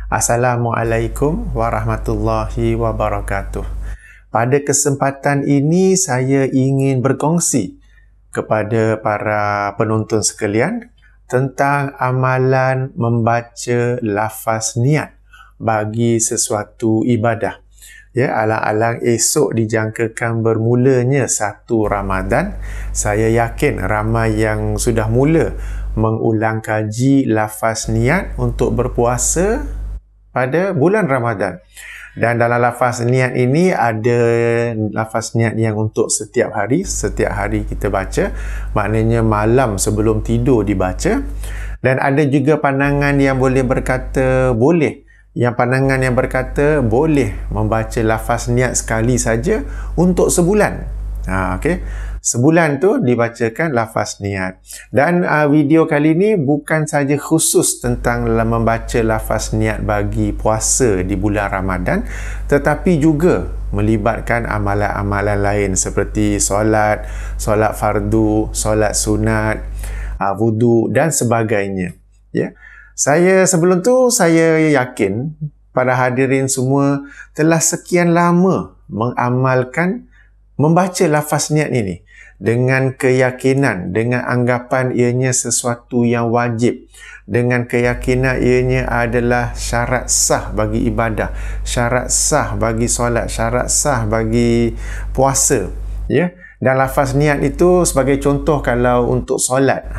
Assalamualaikum warahmatullahi wabarakatuh. Pada kesempatan ini saya ingin berkongsi kepada para penonton sekalian tentang amalan membaca lafaz niat bagi sesuatu ibadah. Ya, alang-alang esok dijangkakan bermulanya 1 Ramadan, saya yakin ramai yang sudah mula mengulang kaji lafaz niat untuk berpuasa pada bulan Ramadan. Dan dalam lafaz niat ini ada lafaz niat yang untuk setiap hari kita baca, maknanya malam sebelum tidur dibaca. Dan ada juga pandangan yang boleh berkata boleh, yang pandangan yang berkata boleh membaca lafaz niat sekali saja untuk sebulan. Okey. Sebulan tu dibacakan lafaz niat. Dan video kali ni bukan saja khusus tentang membaca lafaz niat bagi puasa di bulan Ramadan, tetapi juga melibatkan amalan-amalan lain seperti solat fardu, solat sunat, wudu dan sebagainya. Ya. Sebelum tu saya yakin para hadirin semua telah sekian lama mengamalkan membaca lafaz niat ini dengan keyakinan, dengan anggapan ianya sesuatu yang wajib, dengan keyakinan ianya adalah syarat sah bagi ibadah, syarat sah bagi solat, syarat sah bagi puasa. Ya. Dan lafaz niat itu sebagai contoh, kalau untuk solat,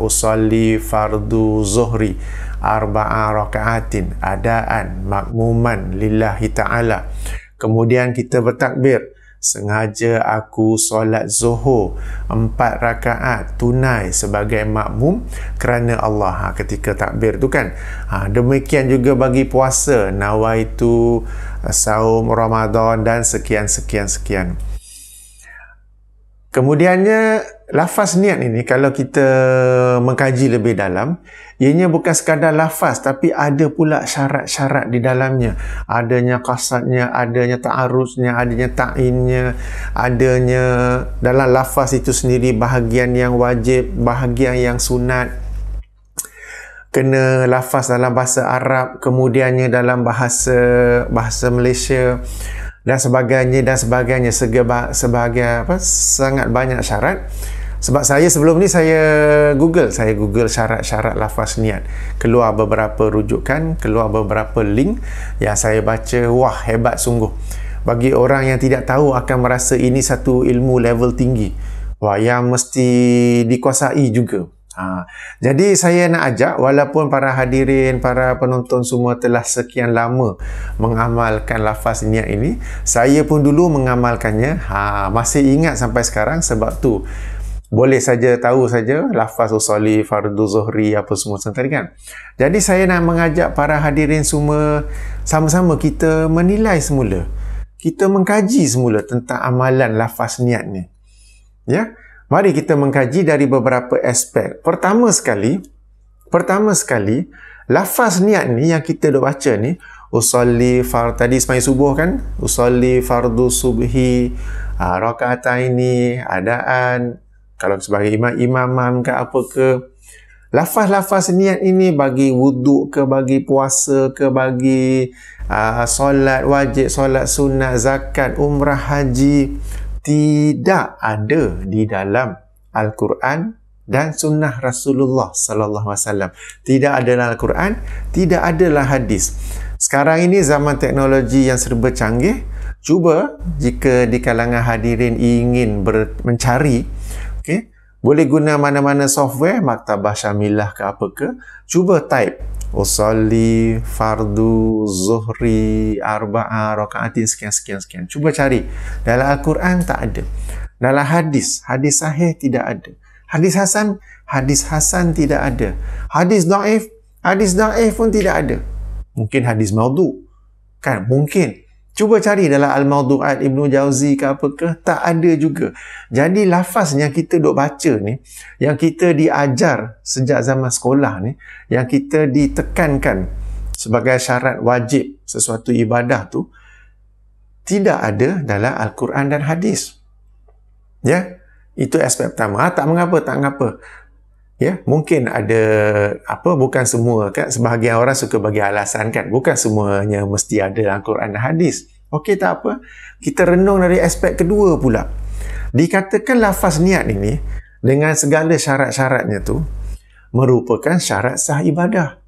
usolli fardu zuhri arba'a raka'atin adaan makmuman lillahi ta'ala. Kemudian kita bertakbir, sengaja aku solat zuhur 4 rakaat tunai sebagai makmum kerana Allah. Ketika takbir tu kan. Demikian juga bagi puasa, nawaitu saum Ramadan dan sekian. Kemudiannya, lafaz niat ini kalau kita mengkaji lebih dalam, ianya bukan sekadar lafaz tapi ada pula syarat-syarat di dalamnya. Adanya qasadnya, adanya ta'aruznya, adanya ta'innya, adanya dalam lafaz itu sendiri bahagian yang wajib, bahagian yang sunat. Kena lafaz dalam bahasa Arab, kemudiannya dalam bahasa Malaysia dan sebagainya sebagai sangat banyak syarat. Sebab saya sebelum ni saya Google syarat-syarat lafaz niat, keluar beberapa rujukan, keluar beberapa link yang saya baca, wah hebat sungguh. Bagi orang yang tidak tahu akan merasa ini satu ilmu level tinggi, wah yang mesti dikuasai juga. Jadi saya nak ajak, walaupun para hadirin, para penonton semua telah sekian lama mengamalkan lafaz niat ini, saya pun dulu mengamalkannya, masih ingat sampai sekarang. Sebab tu boleh saja tahu saja lafaz usolli fardu zuhri apa semua tadi kan. Jadi saya nak mengajak para hadirin semua sama-sama kita menilai semula, kita mengkaji semula tentang amalan lafaz niat ni. Ya. Mari kita mengkaji dari beberapa aspek. Pertama sekali, lafaz niat ni yang kita dah baca ni, usolli tadi sembahyang subuh kan, usolli fardu subhi raka'ataini adaan, kalau sebagai imam ke apa ke. Lafaz-lafaz niat ini bagi wuduk ke, bagi puasa ke, bagi solat wajib, solat sunat, zakat, umrah, haji, tidak ada di dalam Al-Quran dan sunnah Rasulullah sallallahu alaihi wasallam. Tidak ada dalam Al-Quran, tidak adalah hadis. Sekarang ini zaman teknologi yang serba canggih. Cuba jika di kalangan hadirin ingin mencari, okey, boleh guna mana-mana software, Maktabah Syamilah ke apa ke, cuba type usolli fardu zuhri arba'a raka'atin sekian. Cuba cari. Dalam Al-Quran tak ada. Dalam hadis sahih tidak ada. Hadis hasan tidak ada. Hadis dhaif pun tidak ada. Mungkin hadis maudhu kan, mungkin. Cuba cari dalam Al-Mawdu'at Ibnu Jauzi ke apa ke, tak ada juga. Jadi lafaz yang kita duk baca ni, yang kita diajar sejak zaman sekolah ni, yang kita ditekankan sebagai syarat wajib sesuatu ibadah tu, tidak ada dalam Al-Quran dan hadis. Ya, itu aspek pertama. Tak mengapa. Ya, mungkin ada bukan semua kan, sebahagian orang suka bagi alasan kan, bukan semuanya mesti ada dalam Quran dan hadis. Okey, tak apa. Kita renung dari aspek kedua pula. Dikatakan lafaz niat ini dengan segala syarat-syaratnya tu merupakan syarat sah ibadah.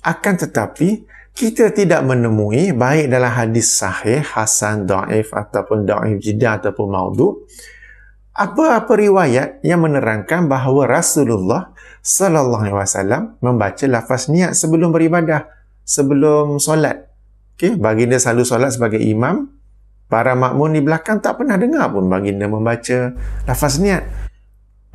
Akan tetapi kita tidak menemui baik dalam hadis sahih, hasan, daif ataupun daif jiddah ataupun maudhu apa-apa riwayat yang menerangkan bahawa Rasulullah sallallahu alaihi wasallam membaca lafaz niat sebelum beribadah, sebelum solat. Okey, baginda selalu solat sebagai imam. Para makmum di belakang tak pernah dengar pun baginda membaca lafaz niat.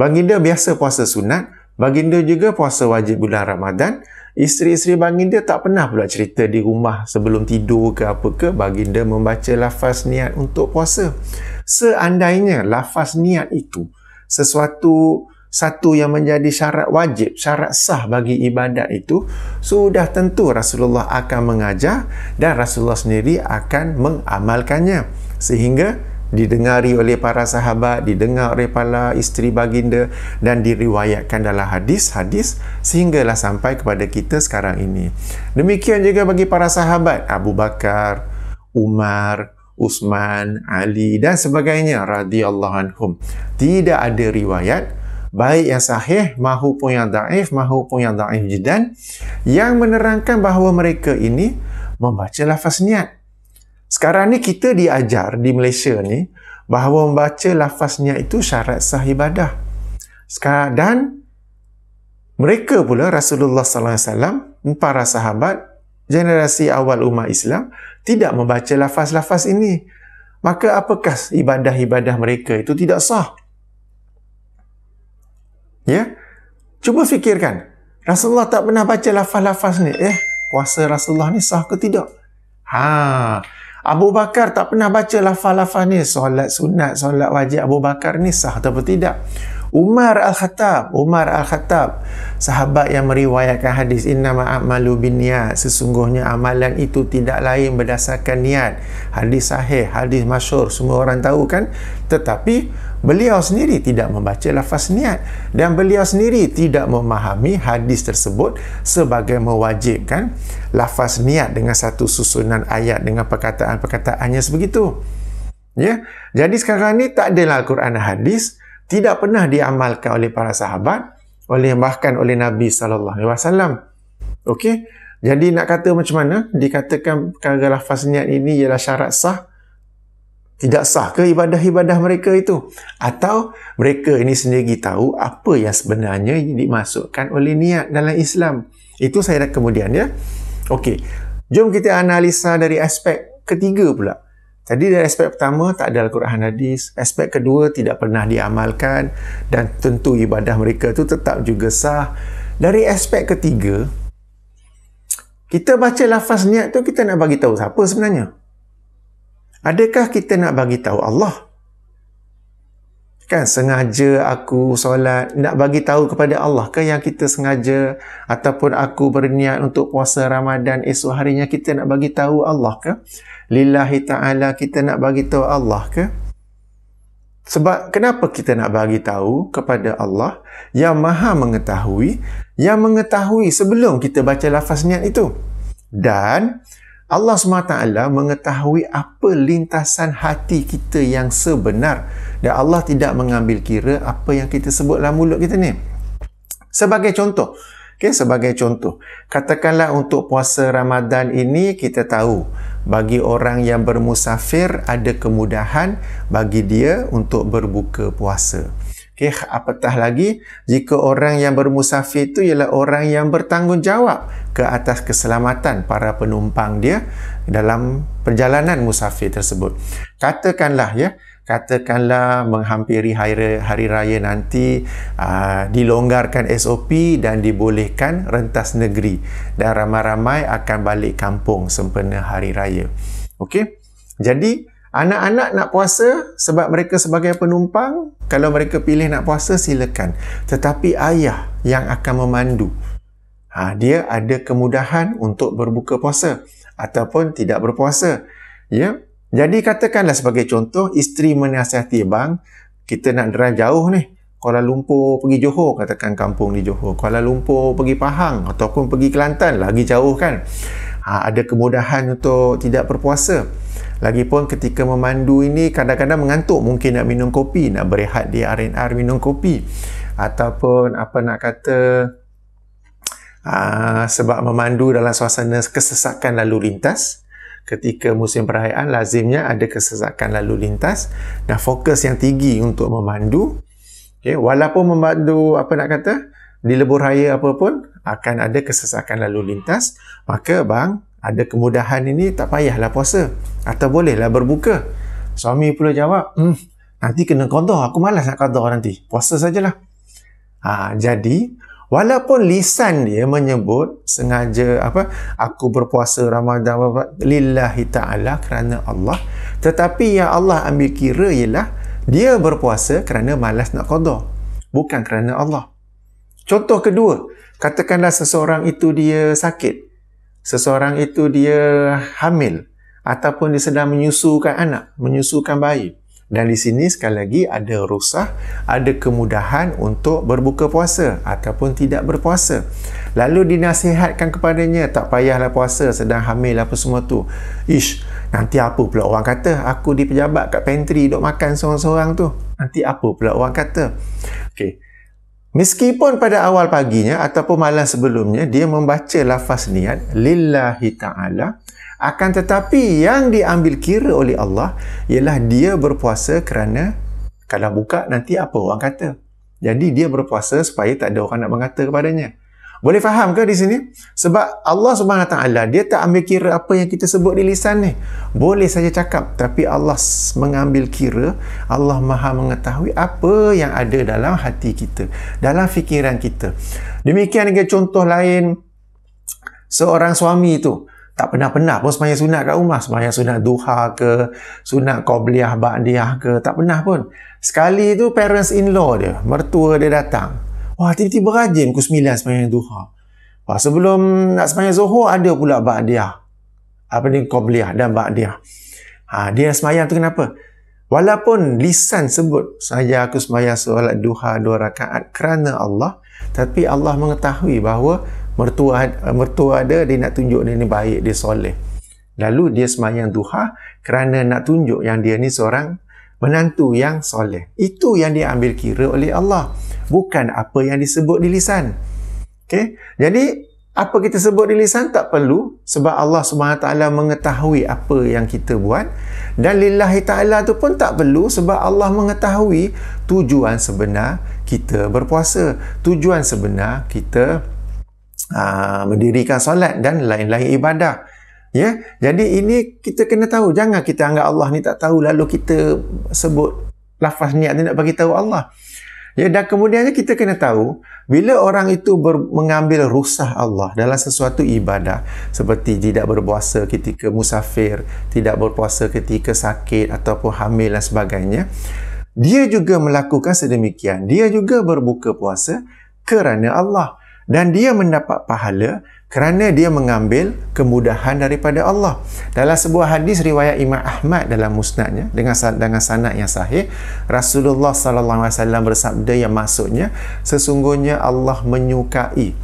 Baginda biasa puasa sunat, baginda juga puasa wajib bulan Ramadan. Isteri-isteri baginda tak pernah pula cerita di rumah sebelum tidur ke apa ke baginda membaca lafaz niat untuk puasa. Seandainya lafaz niat itu satu yang menjadi syarat wajib, syarat sah bagi ibadat itu, sudah tentu Rasulullah akan mengajar dan Rasulullah sendiri akan mengamalkannya sehingga didengari oleh para sahabat, didengar oleh para isteri baginda dan diriwayatkan dalam hadis-hadis sehinggalah sampai kepada kita sekarang ini. Demikian juga bagi para sahabat Abu Bakar, Umar, Uthman, Ali dan sebagainya radhiyallahu anhum. Tidak ada riwayat baik yang sahih maupun yang daif jiddan yang menerangkan bahawa mereka ini membaca lafaz niat. Sekarang ni kita diajar di Malaysia ni bahawa membaca lafaz niat itu syarat sah ibadah. Dan mereka pula Rasulullah sallallahu alaihi wasallam, para sahabat generasi awal umat Islam tidak membaca lafaz-lafaz ini. Maka apakah ibadah-ibadah mereka itu tidak sah? Ya? Cuba fikirkan. Rasulullah tak pernah baca lafaz-lafaz ni. Puasa Rasulullah ni sah ke tidak? Abu Bakar tak pernah baca lafaz-lafaz ni. Solat sunat, solat wajib Abu Bakar ni sah atau tidak? Umar Al-Khattab, sahabat yang meriwayatkan hadis innama a'malu binniyat, sesungguhnya amalan itu tidak lain berdasarkan niat. Hadis sahih, hadis masyhur, semua orang tahu kan? Tetapi beliau sendiri tidak membaca lafaz niat dan beliau sendiri tidak memahami hadis tersebut sebagai mewajibkan lafaz niat dengan satu susunan ayat dengan perkataan-perkataannya sebegitu. Ya. Jadi sekarang ni tak adalah Al-Quran dan hadis, tidak pernah diamalkan oleh para sahabat, bahkan oleh Nabi sallallahu alaihi wasallam. Okey. Jadi nak kata macam mana? Dikatakan perkara lafaz niat ini ialah syarat sah. Tidak sah ke ibadah-ibadah mereka itu? Atau mereka ini sendiri tahu apa yang sebenarnya dimasukkan oleh niat dalam Islam? Itu saya dah kemudian ya. Okey. Jom kita analisa dari aspek ketiga pula. Tadi dari aspek pertama tak ada Al-Quran hadis, aspek kedua tidak pernah diamalkan dan tentu ibadah mereka itu tetap juga sah. Dari aspek ketiga, kita baca lafaz niat tu kita nak bagi tahu siapa sebenarnya? Adakah kita nak bagi tahu Allah? Kan sengaja aku solat nak bagi tahu kepada Allah ke yang kita sengaja, ataupun aku berniat untuk puasa Ramadan esok harinya kita nak bagi tahu Allah ke? Lillahi ta'ala kita nak bagi tahu Allah ke? Sebab kenapa kita nak bagi tahu kepada Allah yang Maha mengetahui, yang mengetahui sebelum kita baca lafaz niat itu. Dan Allah SWT mengetahui apa lintasan hati kita yang sebenar. Dan Allah tidak mengambil kira apa yang kita sebut dalam mulut kita ni. Sebagai contoh, katakanlah untuk puasa Ramadan ini kita tahu bagi orang yang bermusafir ada kemudahan bagi dia untuk berbuka puasa. Apatah lagi jika orang yang bermusafir itu ialah orang yang bertanggungjawab ke atas keselamatan para penumpang dia dalam perjalanan musafir tersebut. Katakanlah menghampiri hari raya nanti dilonggarkan SOP dan dibolehkan rentas negeri dan ramai-ramai akan balik kampung sempena hari raya. Okey. Jadi anak-anak nak puasa sebab mereka sebagai penumpang, kalau mereka pilih nak puasa silakan. Tetapi ayah yang akan memandu, dia ada kemudahan untuk berbuka puasa ataupun tidak berpuasa. Ya. Jadi katakanlah sebagai contoh, isteri menasihati, bang, kita nak drive jauh ni. Kuala Lumpur pergi Johor, katakan kampung di Johor. Kuala Lumpur pergi Pahang ataupun pergi Kelantan, lagi jauh kan. Ada kemudahan untuk tidak berpuasa. Lagipun ketika memandu ini kadang-kadang mengantuk, mungkin nak minum kopi, nak berehat di R&R minum kopi. Ataupun apa nak kata, sebab memandu dalam suasana kesesakan lalu lintas. Ketika musim perayaan lazimnya ada kesesakan lalu lintas dan fokus yang tinggi untuk memandu. Okay, walaupun memandu apa nak kata di lebuh raya apa pun akan ada kesesakan lalu lintas, maka bang ada kemudahan ini, tak payahlah puasa atau bolehlah berbuka. Suami pula jawab, nanti kena qada, aku malas nak qada nanti, puasa sajalah. Jadi walaupun lisan dia menyebut sengaja aku berpuasa Ramadan lillahi ta'ala, kerana Allah, tetapi yang Allah ambil kira ialah dia berpuasa kerana malas nak qada, bukan kerana Allah. Contoh kedua, katakanlah seseorang itu dia sakit, seseorang itu dia hamil, ataupun dia sedang menyusukan anak, menyusukan bayi. Dan di sini sekali lagi ada rukhsah, ada kemudahan untuk berbuka puasa ataupun tidak berpuasa. Lalu dinasihatkan kepadanya, tak payahlah puasa sedang hamil apa semua tu. Nanti apa pula orang kata, aku di pejabat kat pantry duk makan seorang-seorang tu. Nanti apa pula orang kata. Okey. Meskipun pada awal paginya ataupun malam sebelumnya dia membaca lafaz niat lillahi ta'ala, akan tetapi yang diambil kira oleh Allah ialah dia berpuasa kerana kalau buka nanti apa orang kata. Jadi dia berpuasa supaya tak ada orang nak mengata kepadanya. Boleh faham ke di sini? Sebab Allah Subhanahu Taala dia tak ambil kira apa yang kita sebut di lisan ni. Boleh saja cakap, tapi Allah mengambil kira, Allah Maha mengetahui apa yang ada dalam hati kita, dalam fikiran kita. Demikian juga contoh lain, seorang suami tu tak pernah pun sembahyang sunat kat rumah, sembahyang sunat duha ke, sunat qabliyah ba'diyah ke, tak pernah pun. Sekali tu parents in law dia, mertua dia datang. Wah, tiba-tiba rajin pukul 9 sembahyang duha. Wah, sebelum nak sembahyang zuhur ada pula ba'diyah. Qabliyah dan ba'diyah. Dia sembahyang tu kenapa? Walaupun lisan sebut aku sembahyang solat duha 2 rakaat kerana Allah, tapi Allah mengetahui bahawa mertua dia nak tunjuk dia ni baik, dia soleh. Lalu dia sembahyang duha kerana nak tunjuk yang dia ni seorang menantu yang soleh. Itu yang dia ambil kira oleh Allah, bukan apa yang disebut di lisan. Okay? Jadi apa kita sebut di lisan tak perlu, sebab Allah SWT mengetahui apa yang kita buat. Dan lillahi ta'ala tu pun tak perlu, sebab Allah mengetahui tujuan sebenar kita berpuasa, tujuan sebenar kita mendirikan solat dan lain-lain ibadah. Ya, jadi ini kita kena tahu. Jangan kita anggap Allah ni tak tahu lalu kita sebut lafaz niat ni nak bagi tahu Allah. Ya, dan kemudiannya kita kena tahu bila orang itu mengambil rukhsah Allah dalam sesuatu ibadah, seperti tidak berpuasa ketika musafir, tidak berpuasa ketika sakit ataupun hamil dan sebagainya, dia juga melakukan sedemikian. Dia juga berbuka puasa kerana Allah. Dan dia mendapat pahala kerana dia mengambil kemudahan daripada Allah. Dalam sebuah hadis riwayat Imam Ahmad dalam musnadnya dengan sanad yang sahih, Rasulullah sallallahu alaihi wasallam bersabda yang maksudnya, sesungguhnya Allah menyukai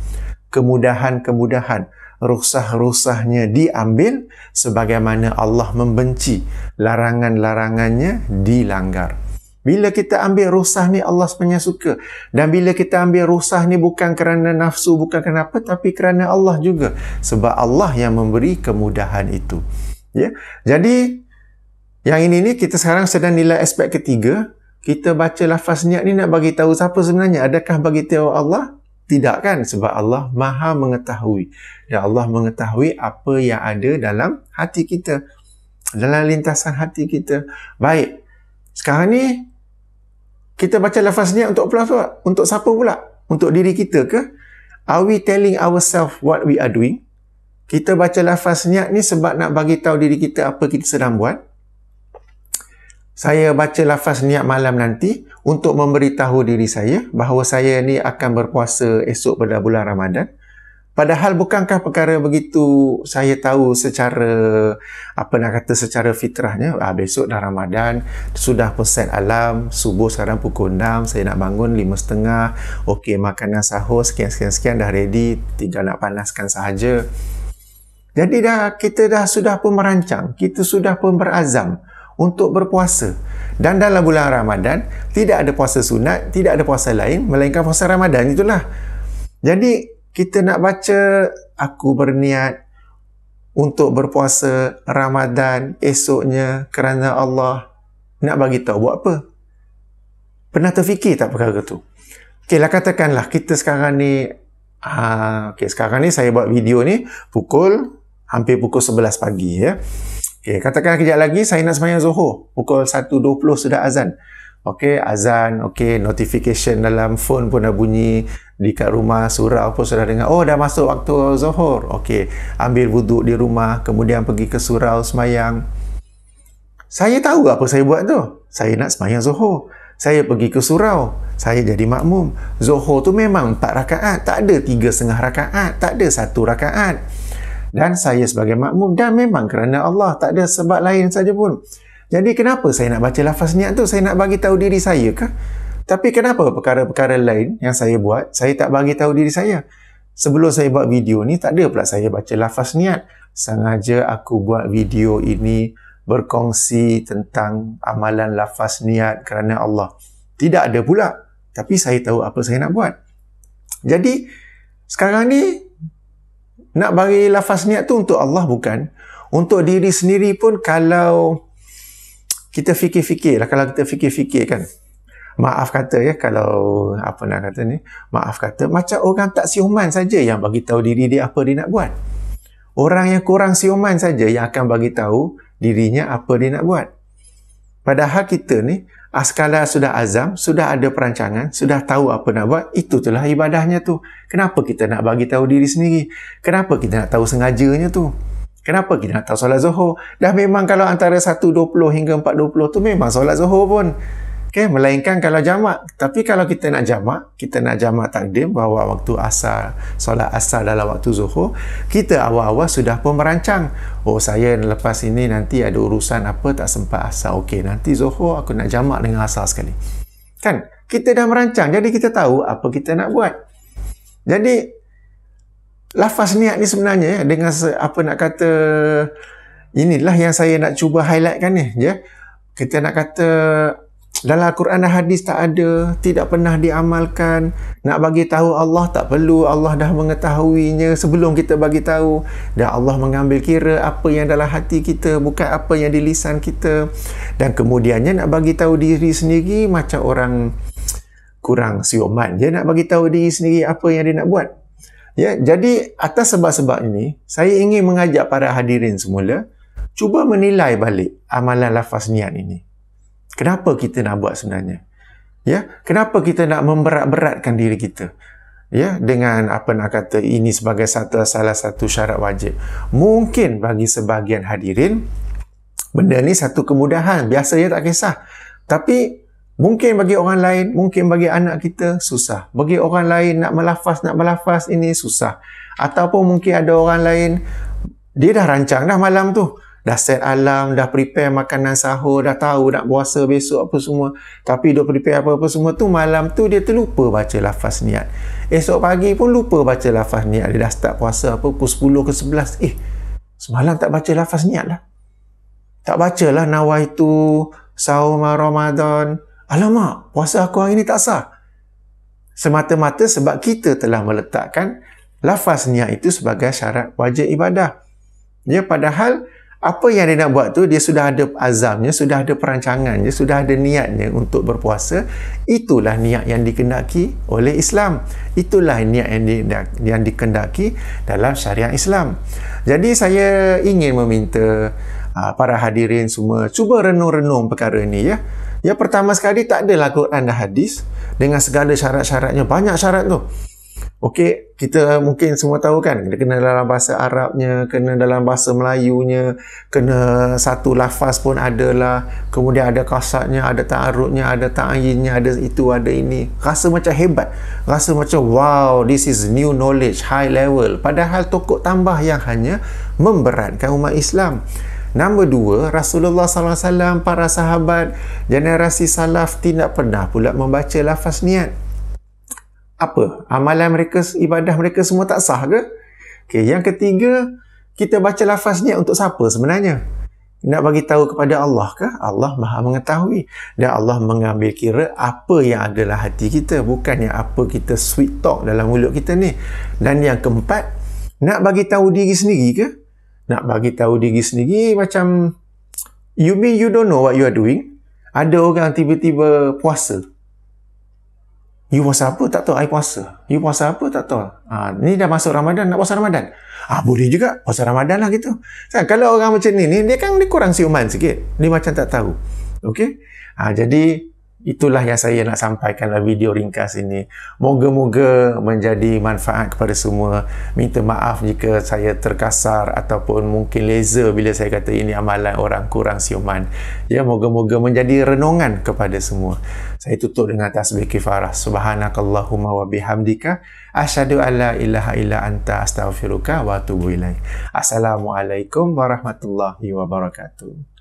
kemudahan-kemudahan, rukhsah-rukhsahnya diambil, sebagaimana Allah membenci larangan-larangannya dilanggar. Bila kita ambil rukhsah ni Allah sebenarnya suka. Dan bila kita ambil rukhsah ni bukan kerana nafsu, bukan kerana apa, tapi kerana Allah juga. Sebab Allah yang memberi kemudahan itu. Ya. Jadi yang ini kita sekarang sedang nilai aspek ketiga. Kita baca lafaz niat ni nak bagi tahu siapa sebenarnya. Adakah bagi tahu Allah? Tidak kan? Sebab Allah Maha mengetahui. Dan Allah mengetahui apa yang ada dalam hati kita, dalam lintasan hati kita. Baik. Sekarang ni kita baca lafaz niat untuk apa? Untuk siapa pula? Untuk diri kita ke? Are we telling ourselves what we are doing? Kita baca lafaz niat ni sebab nak bagi tahu diri kita apa kita sedang buat. Saya baca lafaz niat malam nanti untuk memberitahu diri saya bahawa saya ni akan berpuasa esok pada bulan Ramadan. Padahal bukankah perkara begitu saya tahu secara secara fitrahnya, besok dah Ramadan, sudah pun set alarm, subuh sekarang pukul 6, saya nak bangun 5.30, okey makanan sahur sekian dah ready, tinggal nak panaskan sahaja. Jadi kita sudah pun merancang, kita sudah pun berazam untuk berpuasa. Dan dalam bulan Ramadan tidak ada puasa sunat, tidak ada puasa lain melainkan puasa Ramadan itulah. Jadi kita nak baca, aku berniat untuk berpuasa Ramadan esoknya kerana Allah, nak bagi tahu buat apa? Pernah terfikir tak perkara tu? Okeylah, katakanlah kita sekarang ni sekarang ni saya buat video ni hampir pukul 11 pagi ya. Okey, katakan kejap lagi saya nak sembahyang Zuhur, pukul 1.20 sudah azan. Okey, azan, notification dalam phone pun dah bunyi, di kat rumah surau pun sudah dengar, oh dah masuk waktu Zuhur. Okey, ambil wuduk di rumah, kemudian pergi ke surau sembahyang. Saya tahu apa saya buat tu. Saya nak sembahyang Zuhur. Saya pergi ke surau, saya jadi makmum. Zuhur tu memang 4 rakaat, tak ada 3,5 rakaat, tak ada 1 rakaat. Dan saya sebagai makmum, dan memang kerana Allah, tak ada sebab lain saja pun. Jadi kenapa saya nak baca lafaz niat tu? Saya nak bagi tahu diri saya ke? Tapi kenapa perkara-perkara lain yang saya buat, saya tak bagi tahu diri saya? Sebelum saya buat video ni, tak ada pula saya baca lafaz niat. Sengaja aku buat video ini berkongsi tentang amalan lafaz niat kerana Allah. Tidak ada pula. Tapi saya tahu apa saya nak buat. Jadi, sekarang ni, nak bagi lafaz niat tu untuk Allah bukan. Untuk diri sendiri pun kalau kita fikir-fikir kan. Maaf kata ya, kalau maaf kata macam orang tak siuman saja yang bagi tahu diri dia apa dia nak buat. Orang yang kurang siuman saja yang akan bagi tahu dirinya apa dia nak buat. Padahal kita ni sekala sudah azam, sudah ada perancangan, sudah tahu apa nak buat, itu telah ibadahnya tu. Kenapa kita nak bagi tahu diri sendiri? Kenapa kita nak tahu sengajanya tu? Kenapa kita nak tahu solat Zuhur? Dah memang kalau antara 1.20 hingga 4.20 tu memang solat Zuhur pun. Okay, melainkan kalau jamak. Tapi kalau kita nak jamak takdim bahawa waktu asar, solat asar dalam waktu Zuhur, kita awal-awal sudah pun merancang. Oh, saya lepas ini nanti ada urusan apa tak sempat asar. Okey, nanti Zuhur aku nak jamak dengan asar sekali. Kan? Kita dah merancang. Jadi kita tahu apa kita nak buat. Jadi lafaz niat ni sebenarnya dengan inilah yang saya nak cuba highlightkan ni ya. Kita nak kata dalam Al-Quran dan hadis tak ada, tidak pernah diamalkan. Nak bagi tahu Allah tak perlu, Allah dah mengetahuinya sebelum kita bagi tahu. Dan Allah mengambil kira apa yang dalam hati kita, bukan apa yang di lisan kita. Dan kemudiannya nak bagi tahu diri sendiri macam orang kurang siuman. Dia nak bagi tahu diri sendiri apa yang dia nak buat. Ya, jadi atas sebab-sebab ini, saya ingin mengajak para hadirin semula, cuba menilai balik amalan lafaz niat ini. Kenapa kita nak buat sebenarnya? Ya, kenapa kita nak memberat-beratkan diri kita? Ya, dengan ini sebagai salah satu syarat wajib. Mungkin bagi sebahagian hadirin, benda ni satu kemudahan, biasa ya tak kisah. Tapi mungkin bagi orang lain, mungkin bagi anak kita, susah. Bagi orang lain nak melafaz ini susah. Ataupun mungkin ada orang lain, dia dah rancang dah malam tu. Dah set alarm, dah prepare makanan sahur, dah tahu nak puasa besok apa semua. Tapi duk prepare apa-apa semua tu, malam tu dia terlupa baca lafaz niat. Esok pagi pun lupa baca lafaz niat. Dia dah start puasa pukul 10 ke 11. Semalam tak baca lafaz niat lah. Tak bacalah nawaitu saum Ramadan. Alamak, puasa aku hari ni tak sah. Semata-mata sebab kita telah meletakkan lafaz niat itu sebagai syarat wajib ibadah. Ya, padahal apa yang dia nak buat tu, dia sudah ada azamnya, sudah ada perancangannya, sudah ada niatnya untuk berpuasa. Itulah niat yang dikendaki oleh Islam. Itulah niat yang dikendaki dalam syariat Islam. Jadi saya ingin meminta para hadirin semua cuba renung-renung perkara ini ya. Yang pertama sekali, tak adalah Quran dan hadis dengan segala syarat-syaratnya. Banyak syarat tu. Okey, kita mungkin semua tahu kan, dia kena dalam bahasa Arabnya, kena dalam bahasa Melayunya, kena satu lafaz pun adalah, kemudian ada kasatnya, ada ta'arudnya, ada ta'ayinnya, ada itu, ada ini. Rasa macam hebat. Rasa macam wow, this is new knowledge, high level. Padahal tokoh tambah yang hanya memberatkan umat Islam. Nombor dua, Rasulullah SAW, para sahabat, generasi salaf tidak pernah pula membaca lafaz niat. Apa? Amalan mereka, ibadah mereka semua tak sah ke? Okay, yang ketiga, kita baca lafaz niat untuk siapa sebenarnya? Nak bagi tahu kepada Allah ke? Allah Maha mengetahui. Dan Allah mengambil kira apa yang ada dalam hati kita, bukannya apa kita sweet talk dalam mulut kita ni. Dan yang keempat, nak bagi tahu diri sendiri ke? Nak bagi tahu diri sendiri macam, you mean you don't know what you are doing? Ada orang tiba-tiba puasa. You puasa apa? Tak tahu. I puasa. You puasa apa? Tak tahu. Ni dah masuk Ramadan. Nak puasa Ramadan? Boleh juga. Puasa Ramadan lah gitu. Kalau orang macam ni, dia kurang siuman sikit. Dia macam tak tahu. Okey? Jadi, itulah yang saya nak sampaikan dalam video ringkas ini. Moga-moga menjadi manfaat kepada semua. Minta maaf jika saya terkasar ataupun mungkin leza bila saya kata ini amalan orang kurang siuman. Ya, moga-moga menjadi renungan kepada semua. Saya tutup dengan tasbih kifarah. Subhanakallahumma wa bihamdika asyhadu an la ilaha illa anta astaghfiruka wa atubu ilaik. Assalamualaikum warahmatullahi wabarakatuh.